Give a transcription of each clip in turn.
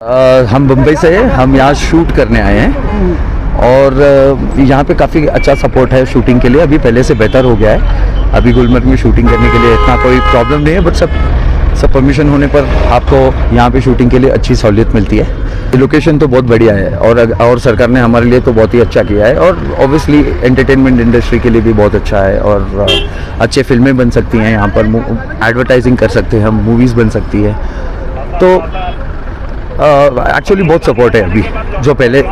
हम मुंबई से हैं। हम यहाँ शूट करने आए हैं और यहाँ पे काफ़ी अच्छा सपोर्ट है शूटिंग के लिए। अभी पहले से बेहतर हो गया है। अभी गुलमर्ग में शूटिंग करने के लिए इतना कोई प्रॉब्लम नहीं है, बट सब परमिशन होने पर आपको यहाँ पे शूटिंग के लिए अच्छी सहूलियत मिलती है। लोकेशन तो बहुत बढ़िया है और सरकार ने हमारे लिए तो बहुत ही अच्छा किया है और ऑब्वियसली एंटरटेनमेंट इंडस्ट्री के लिए भी बहुत अच्छा है और अच्छे फिल्में बन सकती हैं यहाँ पर, एडवर्टाइजिंग कर सकते हैं हम, मूवीज़ बन सकती है। तो एक्चुअली बहुत सपोर्ट है अभी, जो पहले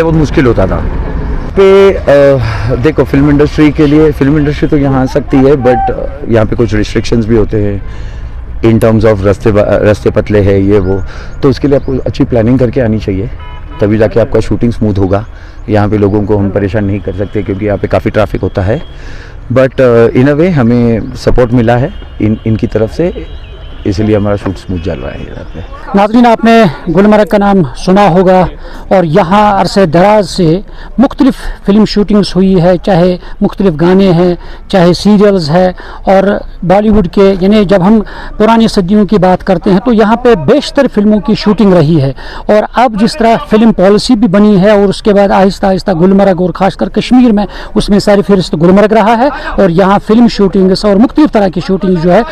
बहुत मुश्किल होता था। देखो फिल्म इंडस्ट्री तो यहाँ आ सकती है, बट यहाँ पे कुछ रिस्ट्रिक्शंस भी होते हैं इन टर्म्स ऑफ रास्ते पतले हैं ये वो, तो उसके लिए आपको अच्छी प्लानिंग करके आनी चाहिए, तभी जाके आपका शूटिंग स्मूथ होगा। यहाँ पे लोगों को हम परेशान नहीं कर सकते क्योंकि यहाँ पे काफ़ी ट्रैफिक होता है, बट इन अ वे हमें सपोर्ट मिला है इनकी तरफ से, इसलिए हमारा शूट स्मूथ चल रहा है यहाँ पे। नाज़रीन, आपने गुलमर्ग का नाम सुना होगा और यहाँ अरसे दराज से मुख्तलिफ फ़िल्म शूटिंग्स हुई है, चाहे मुख्तलिफ गाने हैं, चाहे सीरियल्स है, और बॉलीवुड के यानी जब हम पुरानी सदियों की बात करते हैं तो यहाँ पे बेशतर फिल्मों की शूटिंग रही है। और अब जिस तरह फ़िल्म पॉलिसी भी बनी है और उसके बाद आहिस्ता आहिस्ता गुलमर्ग और ख़ासकर कश्मीर में उसमें सारी फहरिस्त गुलमर्ग रहा है और यहाँ फ़िल्म शूटिंग्स और मुख्तलिफ तरह की शूटिंग जो है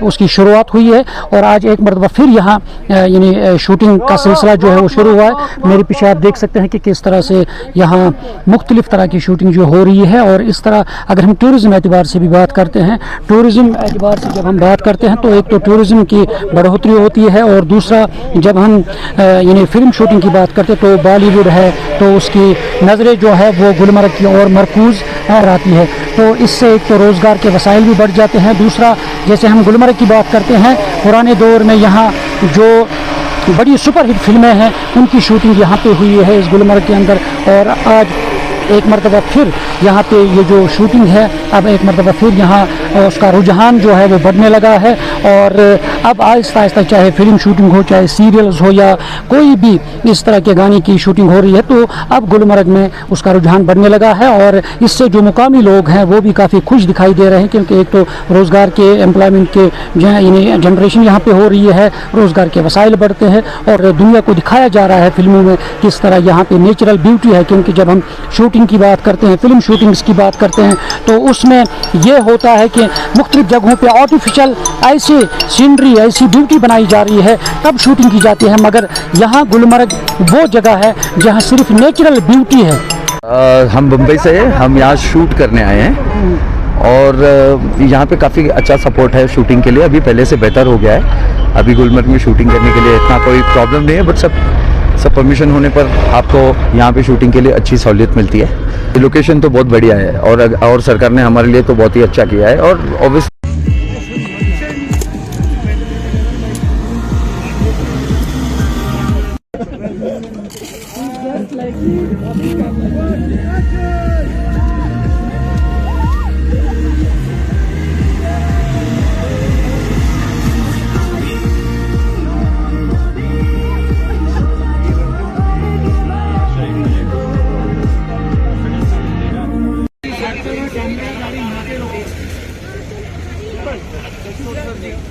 उसकी शुरुआत हुई है। और आज एक मरतबा फिर यहाँ यानी शूटिंग का सिलसिला जो है वो शुरू हुआ है। मेरे पीछे आप देख सकते हैं कि किस तरह से यहाँ मुख्तलिफ तरह की शूटिंग जो हो रही है। और इस तरह अगर हम टूरिज़्म एतबार से भी बात करते हैं, टूरिज़्म एतबार से जब हम बात करते हैं तो एक तो टूरिज़्म की बढ़ोतरी होती है और दूसरा जब हम यानी फ़िल्म शूटिंग की बात करते हैं तो बॉलीवुड है तो उसकी नज़रें जो है वो गुलमर्ग की ओर मरकूज़ रहती है, तो इससे एक तो रोज़गार के वसाइल भी बढ़ जाते हैं। दूसरा, जैसे हम गुलमर्ग की बात करते हैं, पुराने दौर में यहाँ जो बड़ी सुपरहिट फिल्में हैं उनकी शूटिंग यहाँ पे हुई है इस गुलमर्ग के अंदर, और आज एक मरतबा फिर यहाँ पे ये जो शूटिंग है अब एक मरतबा फिर यहाँ उसका रुझान जो है वो बढ़ने लगा है। और अब आहिस्ता आहिस्ता चाहे फिल्म शूटिंग हो, चाहे सीरियल्स हो या कोई भी इस तरह के गाने की शूटिंग हो रही है, तो अब गुलमर्ग में उसका रुझान बढ़ने लगा है। और इससे जो मुकामी लोग हैं वो भी काफ़ी खुश दिखाई दे रहे हैं क्योंकि एक तो रोज़गार के एम्प्लॉयमेंट के जनरेशन यहाँ पे हो रही है, रोज़गार के वसाइल बढ़ते हैं और दुनिया को दिखाया जा रहा है फिल्मों में किस तरह यहाँ पे नेचुरल ब्यूटी है। क्योंकि जब हम शूटिंग की बात करते हैं, फिल्म शूटिंग्स की बात करते हैं, तो उसमें ये होता है कि मुख्तलिफ जगहों पे आर्टिफिशियल ऐसी सीनरी, ऐसी ब्यूटी बनाई जा रही है तब शूटिंग की जाती है, मगर यहाँ गुलमर्ग वो जगह है जहाँ सिर्फ नेचुरल ब्यूटी है। हम मुंबई से हैं। हम यहाँ शूट करने आए हैं और यहाँ पे काफ़ी अच्छा सपोर्ट है शूटिंग के लिए। अभी पहले से बेहतर हो गया है। अभी गुलमर्ग में शूटिंग करने के लिए इतना कोई प्रॉब्लम नहीं है, बट सब परमिशन होने पर आपको यहाँ पे शूटिंग के लिए अच्छी सहूलियत मिलती है। लोकेशन तो बहुत बढ़िया है और सरकार ने हमारे लिए तो बहुत ही अच्छा किया है और obviously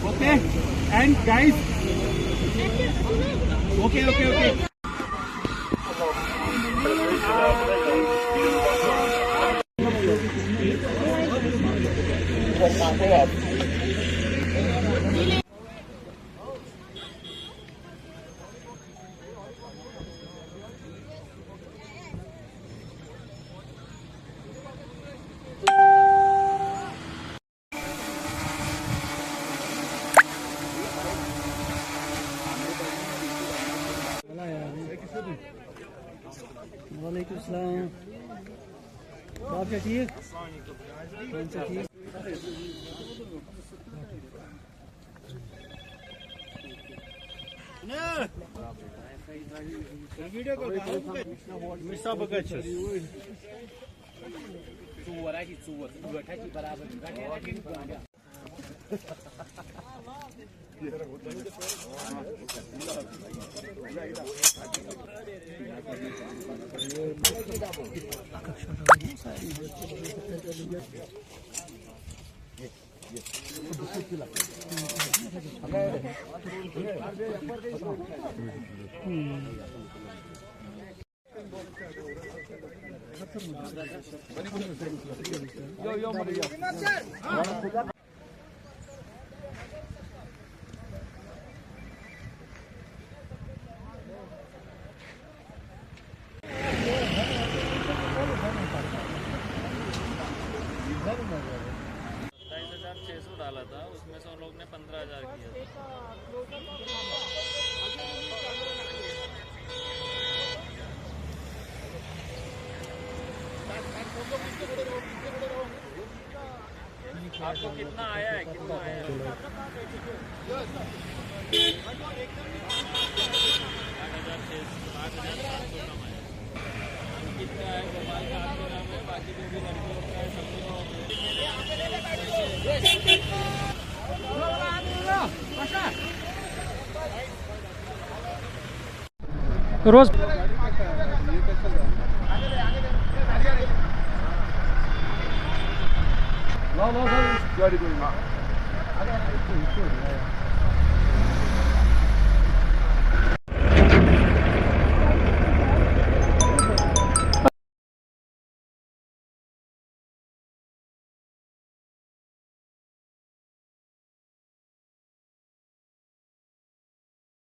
Okay, and guys, okay. वालेकुम सलाम। आप क्या ठीक? कौन सा ठीक? वीडियो को मिसा बगच चूवर आहे चूवर गठाची बराबर डाला था, उसमें से उन लोग ने 15,000 किया था। आपको कितना आया है, कितना आया है? 8,700 कम आया। कितना है गोपाल का 800 नाम है, बाकी जो भी लड़कियों का है सब रोज गाड़ी